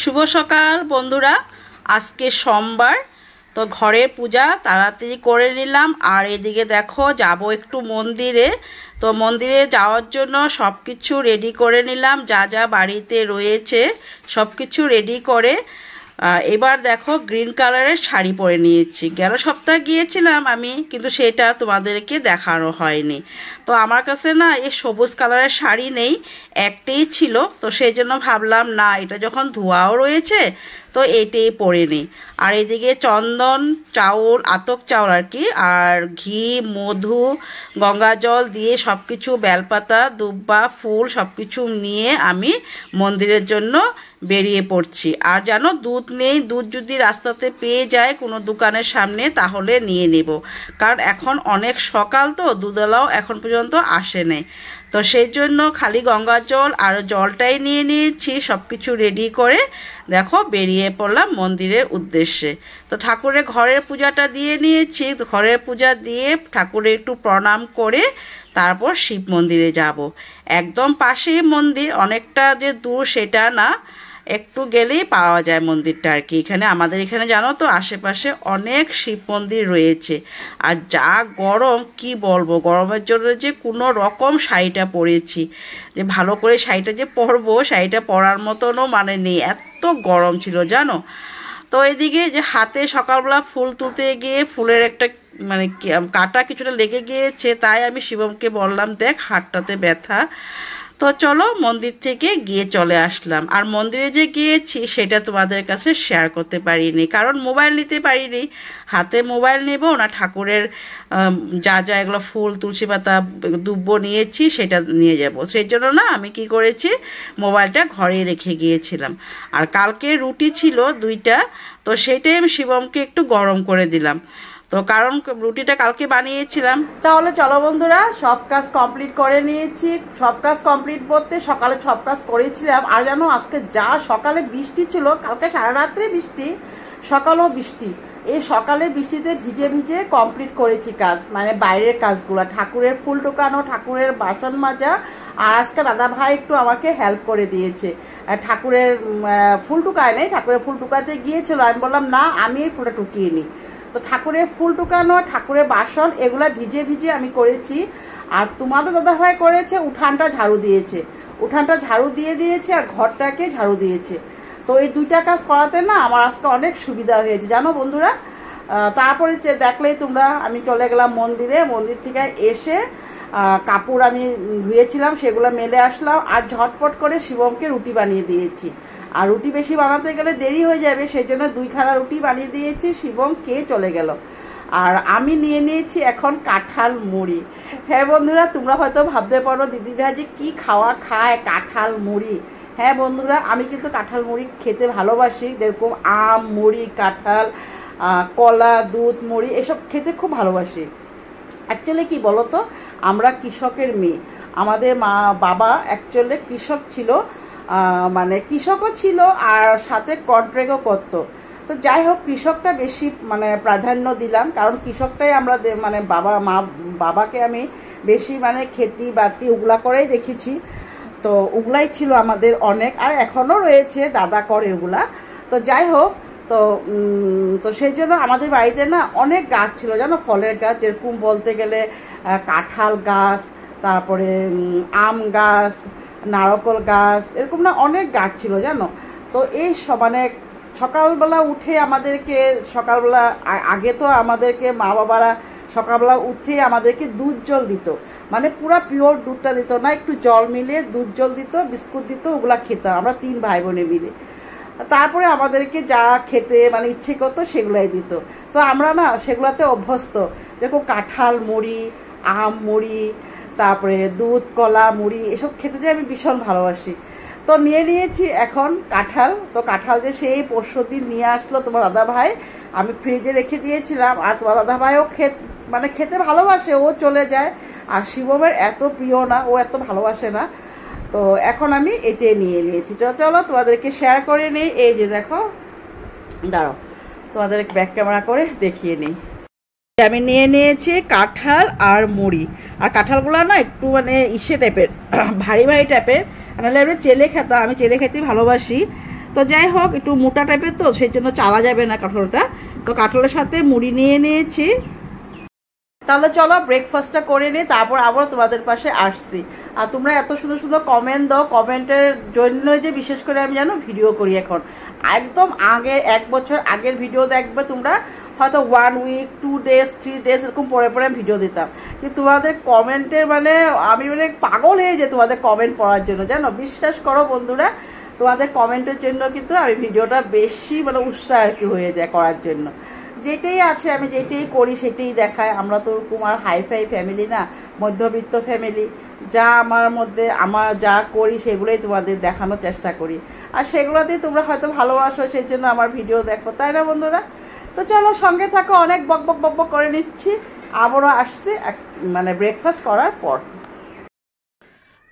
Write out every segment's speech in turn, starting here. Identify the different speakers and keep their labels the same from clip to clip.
Speaker 1: শুভ সকাল বন্ধুরা। আজকে সোমবার, তো ঘরের পূজা তাড়াতাড়ি করে নিলাম। আর এদিকে দেখো যাব একটু মন্দিরে। তো মন্দিরে যাওয়ার জন্য সব কিছু রেডি করে নিলাম, যা যা বাড়িতে রয়েছে সব কিছু রেডি করে এবার দেখো গ্রিন কালারের শাড়ি পরে নিয়েছি। গেল সপ্তাহে গিয়েছিলাম আমি, কিন্তু সেটা তোমাদেরকে দেখানো হয়নি। তো আমার কাছে না এই সবুজ কালারের শাড়ি নেই, একটাই ছিল। তো সেই জন্য ভাবলাম না, এটা যখন ধোয়াও রয়েছে তো এটাই পরে নিই। আর এদিকে চন্দন চাউল, আতক চাউল আর কি, আর ঘি, মধু, গঙ্গা জল দিয়ে সব কিছু, বেলপাতা, দুব্বা, ফুল সব কিছু নিয়ে আমি মন্দিরের জন্য বেরিয়ে পড়ছি। আর জানো দুধ নেই, দুধ যদি রাস্তাতে পেয়ে যায় কোনো দোকানের সামনে তাহলে নিয়ে নেব, কারণ এখন অনেক সকাল তো দুধওয়ালাও এখন পর্যন্ত আসে নেই। তো সেই জন্য খালি গঙ্গা জল আর জলটাই নিয়ে নিয়েছি। সব কিছু রেডি করে দেখো বেরিয়ে পড়লাম মন্দিরের উদ্দেশ্যে। তো ঠাকুরের ঘরের পূজাটা দিয়ে নিয়েছি। ঘরের পূজা দিয়ে ঠাকুরের একটু প্রণাম করে তারপর শিব মন্দিরে যাব। একদম পাশেই মন্দির, অনেকটা যে দূর সেটা না, একটু গেলেই পাওয়া যায় মন্দিরটা আর কি। এখানে আমাদের এখানে জানো তো আশেপাশে অনেক শিব মন্দির রয়েছে। আর যা গরম কি বলবো, গরমের জন্য যে কোনো রকম শাড়িটা পরেছি, যে ভালো করে শাড়িটা যে পরবো, শাড়িটা পরার মতনও মানে নেই, এত গরম ছিল জানো। তো এদিকে যে হাতে সকালবেলা ফুল তুলতে গিয়ে ফুলের একটা মানে কাটা কিছুটা লেগে গিয়েছে, তাই আমি শিবমকে বললাম দেখ হাতটাতে ব্যথা। তো চলো মন্দির থেকে গিয়ে চলে আসলাম। আর মন্দিরে যে গিয়েছি সেটা তোমাদের কাছে শেয়ার করতে পারিনি, কারণ মোবাইল নিতে পারিনি। হাতে মোবাইল নেব না, ঠাকুরের যা যা এগুলো ফুল, তুলসী পাতা, দুব্ব নিয়েছি সেটা নিয়ে যাব। সেই জন্য না আমি কি করেছি, মোবাইলটা ঘরে রেখে গিয়েছিলাম। আর কালকে রুটি ছিল 2টা, তো সেইটাই আমি শিবমকে একটু গরম করে দিলাম। তো কারণ রুটিটা কালকে বানিয়েছিলাম। তাহলে চলো বন্ধুরা, সব কাজ কমপ্লিট করে নিয়েছি। সব কাজ কমপ্লিট করতে সকালে সব কাজ করেছিলাম। আর জানো আজকে যা সকালে বৃষ্টি ছিল, কালকে সারা রাত্রে বৃষ্টি, সকালেও বৃষ্টি, এই সকালে বৃষ্টিতে ভিজে ভিজে কমপ্লিট করেছি কাজ, মানে বাইরের কাজগুলো, ঠাকুরের ফুল টোকানো, ঠাকুরের বাসন মাজা। আর আজকে দাদা ভাই একটু আমাকে হেল্প করে দিয়েছে। ঠাকুরের ফুল টুকায় নেই, ঠাকুরের ফুল টুকাতে গিয়েছিল, আমি বললাম না আমি এই ফুলটা টুকিয়ে নিই। তো ঠাকুরের ফুল টুকানো, ঠাকুরের বাসন এগুলা ভিজে ভিজে আমি করেছি। আর তোমাদের দাদাভাই করেছে উঠানটা ঝাড়ু দিয়েছে, উঠানটা ঝাড়ু দিয়ে দিয়েছে আর ঘরটাকে ঝাড়ু দিয়েছে। তো এই 2টা কাজ করাতে না আমার আজকে অনেক সুবিধা হয়েছে জানো বন্ধুরা। তারপরে দেখলেই তোমরা, আমি চলে গেলাম মন্দিরে। মন্দির থেকে এসে কাপড় আমি ধুয়েছিলাম সেগুলো মেলে আসলাম। আর ঝটপট করে শিবমকে রুটি বানিয়ে দিয়েছি। আর রুটি বেশি বানাতে গেলে দেরি হয়ে যাবে, সেই জন্য 2খানা রুটি বানিয়ে দিয়েছি। শিবম খেয়ে চলে গেল। আর আমি নিয়ে নিয়েছি এখন কাঁঠাল মুড়ি। হ্যাঁ বন্ধুরা, তোমরা হয়তো ভাবতে পারো দিদিভাই যে কী খাওয়া খায় কাঁঠাল মুড়ি। হ্যাঁ বন্ধুরা, আমি কিন্তু কাঁঠাল মুড়ি খেতে ভালোবাসি, যেরকম আম, মুড়ি, কাঁঠাল, কলা, দুধ, মুড়ি এসব খেতে খুব ভালোবাসি। অ্যাকচুয়ালি কি বলো তো, আমরা কৃষকের মেয়ে। আমাদের বাবা অ্যাকচুয়ালি কৃষক ছিল, মানে কৃষকও ছিল আর সাথে কন্ট্রাক্টও করতো। তো যাই হোক, কৃষকটা বেশি মানে প্রাধান্য দিলাম, কারণ কৃষকটাই আমরা মানে বাবাকে আমি বেশি মানে খেতি বাতি ওগুলা করেই দেখেছি। তো ওগুলাই ছিল আমাদের অনেক, আর এখনও রয়েছে, দাদা করে ওগুলা। তো যাই হোক, তো সেই জন্য আমাদের বাড়িতে না অনেক গাছ ছিল জানো, ফলের গাছ, যেরকম বলতে গেলে কাঁঠাল গাছ, তারপরে আম গাছ, নারকেল গাছ, এরকম না অনেক গাছ ছিল জানো। তো এই মানে সকালবেলা উঠে আমাদেরকে, সকালবেলা আগে তো আমাদেরকে মা বাবারা সকালবেলা উঠে আমাদেরকে দুধ জল দিত, মানে পুরো পিওর দুধটা দিত না, একটু জল মিলিয়ে দুধ জল দিত, বিস্কুট দিত, ওগুলা খেতাম আমরা 3 ভাই বোনে মিলে। তারপরে আমাদেরকে যা খেতে মানে ইচ্ছে করতো সেগুলাই দিত। তো আমরা না সেগুলাতে অভ্যস্ত, যেরকম কাঁঠাল মুড়ি, আম মুড়ি, তারপরে দুধ, কলা, মুড়ি এসব খেতে যে আমি ভীষণ ভালোবাসি। তো নিয়ে নিয়েছি এখন কাঁঠাল। তো কাঁঠাল যে সেই পরশুদিন নিয়ে আসলো তোমার দাদা ভাই, আমি ফ্রিজে রেখে দিয়েছিলাম। আর তোমার দাদা ভাইও খেতে ভালোবাসে, ও চলে যায়। আর শিবমের এত প্রিয় না, ও এত ভালোবাসে না। তো এখন আমি এটাই নিয়ে নিয়েছি। চলো তোমাদেরকে শেয়ার করে নিই। এই যে দেখো, দাঁড়াও তোমাদের ব্যাক ক্যামেরা করে দেখিয়ে নিই। আমি নিয়ে নিয়েছি কাঁঠাল আর মুড়ি। আর কাঁঠালগুলো না একটু মানে ইসে টাইপের, ভারী ভারী টাইপের, নাহলে আমি চেলে খেতাম, আমি চেলে খেতে ভালোবাসি। তো যাই হোক, একটু মোটা টাইপের তো, সেই জন্য চালা যাবে না কাঁঠালটা। তো কাঁঠালের সাথে মুড়ি নিয়ে নিয়েছি। তাহলে চলো ব্রেকফাস্টটা করে নিই, তারপর আবার তোমাদের পাশে আসছি। আর তোমরা এত সুন্দর সুন্দর কমেন্ট দাও, কমেন্টের জন্যই যে বিশেষ করে আমি জানো ভিডিও করি এখন। একদম আগে 1 বছর আগের ভিডিও দেখবে তোমরা, হয়তো 1 উইক 2 ডেজ 3 ডেজ এরকম পরে পরে আমি ভিডিও দিতাম। কিন্তু তোমাদের কমেন্টের মানে আমি মানে পাগল হয়ে যাই তোমাদের কমেন্ট পড়ার জন্য, জানো। বিশ্বাস করো বন্ধুরা, তোমাদের কমেন্টের জন্য কিন্তু আমি ভিডিওটা বেশি মানে উৎসাহ আর কি হয়ে যায় করার জন্য। যেটাই আছে আমি যেটাই করি সেটাই দেখায়। আমরা তো তোমার হাইফাই ফ্যামিলি না, মধ্যবিত্ত ফ্যামিলি। যা আমার মধ্যে আমার যা করি সেগুলোই তোমাদের দেখানোর চেষ্টা করি, আর সেগুলোতেই তোমরা হয়তো ভালোবাসো, সেই জন্য আমার ভিডিও দেখো, তাই না বন্ধুরা? তো চলো সঙ্গে থাকো, অনেক বক বক বক বক করে নিচ্ছি। আবারও আসছি মানে ব্রেকফাস্ট করার পর।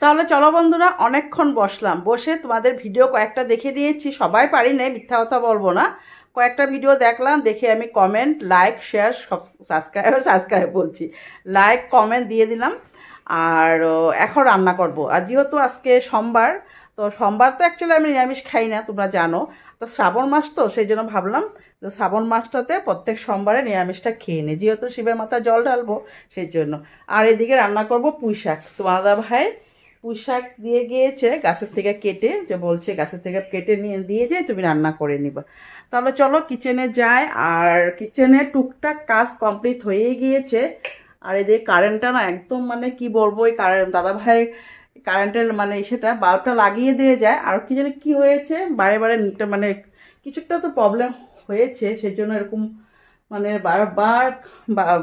Speaker 1: তাহলে চলো বন্ধুরা, অনেকক্ষণ বসলাম, বসে তোমাদের ভিডিও কয়েকটা দেখে নিয়েছি। সবাই পারি নাই, মিথ্যা কথা বলবো না। কয়েকটা ভিডিও দেখলাম, দেখে আমি কমেন্ট লাইক শেয়ার সব সাবস্ক্রাইব বলছি, লাইক কমেন্ট দিয়ে দিলাম। আর এখন রান্না করব। আর যেহেতু আজকে সোমবার, তো সোমবার তো অ্যাকচুয়ালি আমি নিরামিষ খাই না, তোমরা জানো। তো শ্রাবণ মাস তো, সেই জন্য ভাবলাম যে শ্রাবণ মাসটাতে প্রত্যেক সোমবারে নিরামিষটা খেয়ে নিই, যেহেতু শিবের মাথায় জল ঢালবো সেই জন্য। আর এদিকে রান্না করব পুঁই শাক। তোমার দাদা ভাই পুঁই শাক দিয়ে গিয়েছে গাছের থেকে কেটে, যে বলছে গাছের থেকে কেটে নিয়ে দিয়ে যায়, তুমি রান্না করে নিবা। তাহলে চলো কিচেনে যাই। আর কিচেনে টুকটাক কাজ কমপ্লিট হয়ে গিয়েছে। আর এদিকে কারেন্টটা না একদম মানে কি বলবো, এই কারেন্ট দাদা ভাই কারেন্টের মানে সেটা বাল্বটা লাগিয়ে দিয়ে যায়, আর কি জানি কি হয়েছে, বারে বারে মানে কিছুটা তো প্রবলেম হয়েছে, সেই জন্য এরকম মানে বারবার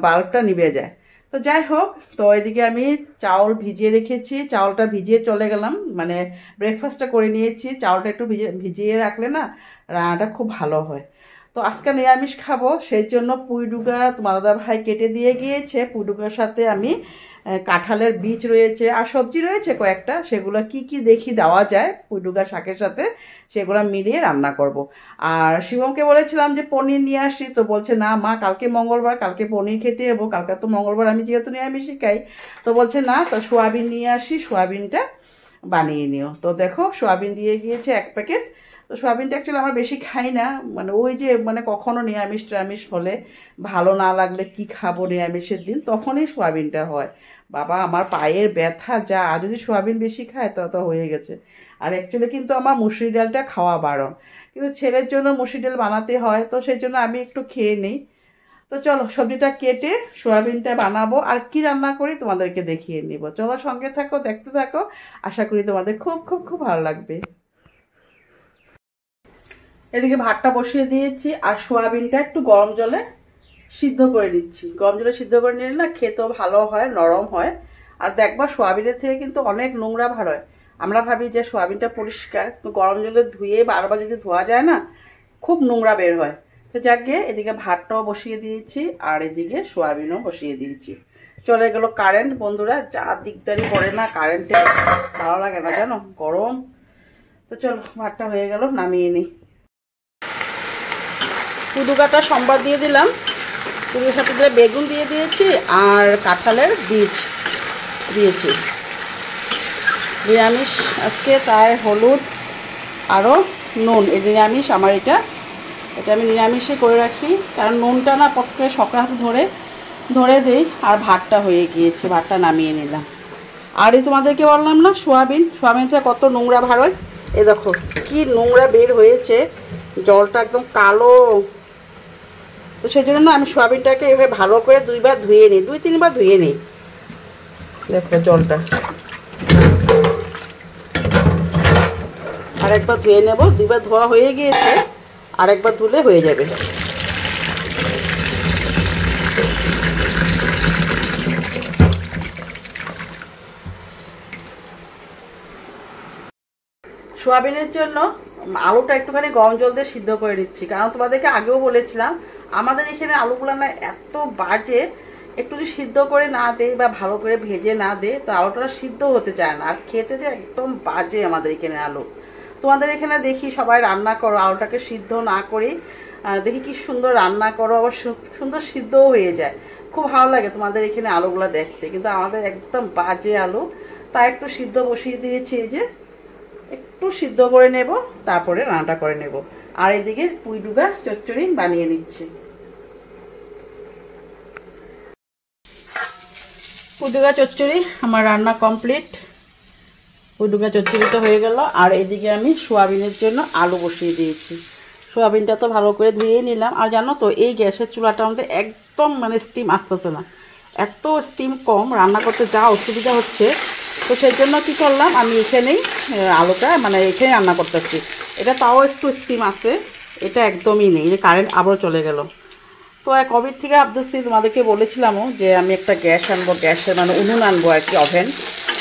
Speaker 1: বাল্বটা নিভে যায়। তো যাই হোক, তো এদিকে আমি চাউল ভিজিয়ে রেখেছি, চাউলটা ভিজিয়ে চলে গেলাম, মানে ব্রেকফাস্টটা করে নিয়েছি। চাউলটা একটু ভিজিয়ে রাখলে না রান্নাটা খুব ভালো হয়। তো আজকে নিরামিষ খাবো, সেই জন্য পুঁইডুগা তোমার দাদা ভাই কেটে দিয়ে গিয়েছে। পুঁইডুগার সাথে আমি কাঁঠালের বীজ রয়েছে আর সবজি রয়েছে কয়েকটা, সেগুলো কি কি দেখি দেওয়া যায় পুঁইডুগা শাকের সাথে, সেগুলো মিলিয়ে রান্না করব। আর শিবমকে বলেছিলাম যে পনির নিয়ে আসি, তো বলছে না মা, কালকে মঙ্গলবার, কালকে পনির খেতে যাবো, কালকে তো মঙ্গলবার, আমি যেহেতু নিরামিষই খাই। তো বলছে না, তো সোয়াবিন নিয়ে আসি, সোয়াবিনটা বানিয়ে নিও। তো দেখো সোয়াবিন দিয়ে গিয়েছে 1 প্যাকেট। তো সোয়াবিনটা অ্যাকচুয়ালি আমরা বেশি খাই না, মানে ওই যে মানে কখনো নিরামিষ টিরামিষ হলে ভালো না লাগলে কি খাবো নিরামিষের দিন, তখনই সোয়াবিনটা হয়। বাবা আমার পায়ের ব্যথা যা, আর যদি সোয়াবিন বেশি খায় তো হয়ে গেছে। আর অ্যাকচুয়ালি কিন্তু আমার মুসুরি ডালটা খাওয়া বারণ, কিন্তু ছেলের জন্য মুসুরি ডাল বানাতে হয়, তো সেই জন্য আমি একটু খেয়ে নিই। তো চলো সবজিটা কেটে সোয়াবিনটা বানাবো, আর কি রান্না করি তোমাদেরকে দেখিয়ে নিব। চলো সঙ্গে থাকো, দেখতে থাকো, আশা করি তোমাদের খুব খুব খুব ভালো লাগবে। এদিকে ভাতটা বসিয়ে দিয়েছি, আর সোয়াবিনটা একটু গরম জলে সিদ্ধ করে দিচ্ছি। গরম জলে সিদ্ধ করে নিলে না খেতেও ভালো হয়, নরম হয়। আর দেখবা সোয়াবিনের থেকে কিন্তু অনেক নোংরা ভার হয়। আমরা ভাবি যে সোয়াবিনটা পরিষ্কার, তো গরম জলে ধুয়ে বারবার যদি ধোয়া যায় না, খুব নোংরা বের হয়। তো যাক গিয়ে এদিকে ভাতটাও বসিয়ে দিয়েছি, আর এদিকে সোয়াবিনও বসিয়ে দিয়েছি। চলে গেল কারেন্ট বন্ধুরা, যা দিকদারি করে না কারেন্টে, ভালো লাগে না জানো, গরম। তো চলো ভাতটা হয়ে গেল, নামিয়ে নিই। পুঁইডুগাটা সোমবার দিয়ে দিলাম, পুঁইয়ের সাথে দিয়ে বেগুন দিয়ে দিয়েছি, আর কাঁঠালের বীজ দিয়েছি। নিরামিষ আজকে, তাই হলুদ আরও নুন, এই নিরামিষ আমার এটা আমি নিরামিষে করে রাখি, কারণ নুনটা না পট করে সকাল ধরে দেই। আর ভাতটা হয়ে গিয়েছে, ভাতটা নামিয়ে নিলাম। আর এই তোমাদেরকে বললাম না সোয়াবিনটা কত নোংরা ভার হয়, এ দেখো কি নোংরা বের হয়েছে, জলটা একদম কালো। তো সেই জন্য না আমি সোয়াবিনটাকে এভাবে ভালো করে 2 বার ধুয়ে নিই, 2-3 বার ধুয়ে নিই। দেখো জলটা আর একবার ধুয়ে নেব, 2 বার ধোয়া হয়ে গিয়েছে, আর একবার ধুলে হয়ে যাবে। সোয়াবিনের জন্য আলুটা একটুখানি গরম জল দিয়ে সিদ্ধ করে নিচ্ছি, কারণ তোমাদেরকে আগেও বলেছিলাম আমাদের এখানে আলুগুলো না এত বাজে, একটু যদি সিদ্ধ করে না দেয় বা ভালো করে ভেজে না দেয়, তো আলুটা সিদ্ধ হতে চায় না, আর খেতে যে একদম বাজে আমাদের এখানে আলু। তোমাদের এখানে দেখি সবাই রান্না করো আলুটাকে সিদ্ধ না করে, দেখি কি সুন্দর রান্না করো, আবার সুন্দর সিদ্ধও হয়ে যায়, খুব ভালো লাগে তোমাদের এখানে আলুগুলো দেখতে। কিন্তু আমাদের একদম বাজে আলু, তাই একটু সিদ্ধ বসিয়ে দিয়েছি। এই যে একটু সিদ্ধ করে নেব, তারপরে রান্নাটা করে নেব। আর এদিকে পুঁইডুগা চচ্চড়ি বানিয়ে নিচ্ছি। পুঁইডুগা চচ্চড়ি আমার রান্না কমপ্লিট। পুঁইডুগা চচ্চড়ি তো হয়ে গেল। আর এদিকে আমি সোয়াবিনের জন্য আলু বসিয়ে দিয়েছি। সোয়াবিনটা তো ভালো করে ধুয়ে নিলাম। আর জানো তো এই গ্যাসের চুলাটার মধ্যে একদম মানে স্টিম আসতেছে না, এত স্টিম কম, রান্না করতে যা অসুবিধা হচ্ছে। তো সেই জন্য কী করলাম, আমি এখানেই আলুটা মানে এখানেই রান্না করতেছি। এটা তাও একটু স্টিম আছে, এটা একদমই নেই। যে কারেন্ট আবার চলে গেল। তো কোভিড থেকে ভাবতেছি, তোমাদেরকে বলেছিলামও যে আমি একটা গ্যাস আনবো, গ্যাসের মানে উনুন আনবো আর কি, ওভেন।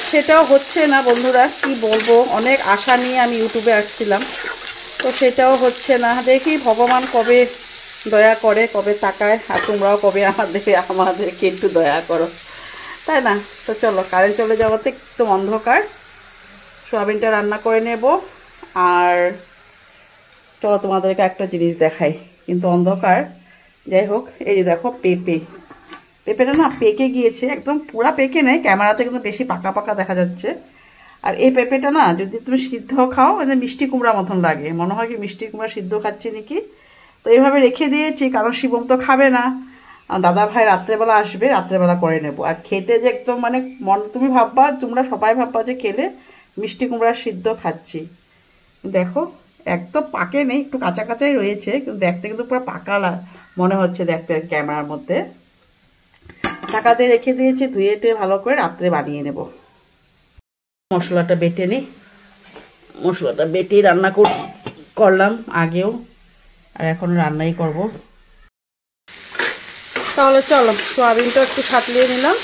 Speaker 1: সেটাও হচ্ছে না বন্ধুরা, কি বলবো, অনেক আশা নিয়ে আমি ইউটিউবে আসছিলাম, তো সেটাও হচ্ছে না। দেখি ভগবান কবে দয়া করে, কবে তাকায়, আর তোমরাও কবে আমাদেরকে একটু দয়া করো, তাই না? তো চলো, কারেন্ট চলে যাওয়াতে একদম অন্ধকার, সোয়াবিনটা রান্না করে নেব। আর চলো তোমাদেরকে একটা জিনিস দেখাই, কিন্তু অন্ধকার। যাই হোক, এই যে দেখো পেঁপেটা না পেকে গিয়েছে, একদম পুরা পেকে নেই, ক্যামেরাতে কিন্তু বেশি পাকা পাকা দেখা যাচ্ছে। আর এই পেঁপেটা না যদি তুমি সিদ্ধ খাও, মানে মিষ্টি কুমড়া মতন লাগে, মনে হয় কি মিষ্টি কুমড়া সিদ্ধ খাচ্ছি নাকি। তো এইভাবে রেখে দিয়েছি, কারণ শিবম তো খাবে না, দাদা ভাই রাত্রেবেলা আসবে, রাত্রেবেলা করে নেব। আর খেতে যে একদম মানে তুমি ভাববা, তোমরা সবাই ভাববা যে খেলে মিষ্টি কুমড়া সিদ্ধ খাচ্ছি। দেখো একদম পাকে নেই, একটু কাঁচা কাঁচাই রয়েছে, কিন্তু দেখতে কিন্তু পুরো পাকা মনে হচ্ছে দেখতে ক্যামেরার মধ্যে। টাকাতে রেখে দিয়েছি, ধুয়ে টুয়ে ভালো করে রাত্রে বানিয়ে নেব। মশলাটা বেটে নিই, মশলাটা বেটেই রান্না করলাম আগেও, আর এখন রান্নাই করব। তাহলে চলো, সোয়াবিনটা একটু সাঁতলিয়ে নিলাম,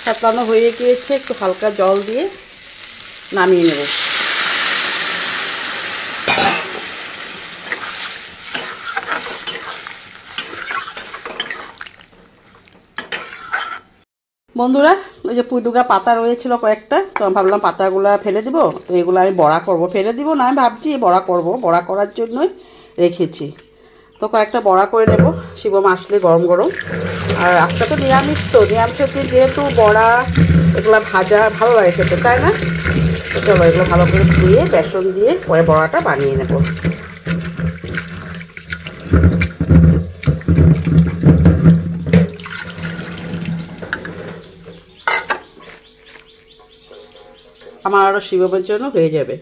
Speaker 1: সাঁতলানো হয়ে গিয়েছে, একটু হালকা জল দিয়ে নামিয়ে নেব। বন্ধুরা, ওই যে পুঁইডুগা পাতা রয়েছিল কয়েকটা, তো আমি ভাবলাম পাতাগুলো ফেলে দিব, তো এগুলো আমি বড়া করব। ফেলে দিব না, আমি ভাবছি বড়া করব, বড়া করার জন্যই রেখেছি। তো কয়েকটা বড়া করে নেব, শিবম আসলে গরম গরম। আর আজকে তো নিরামিষ, তো নিরামিষের দিন যেহেতু বড়া এগুলো ভাজা ভালো লাগে খেতে, তাই না? তো চলো, এগুলো ভালো করে ধুয়ে বেসন দিয়ে পরে বড়াটা বানিয়ে নেব। আমার আরও শিবমের জন্য হয়ে যাবে।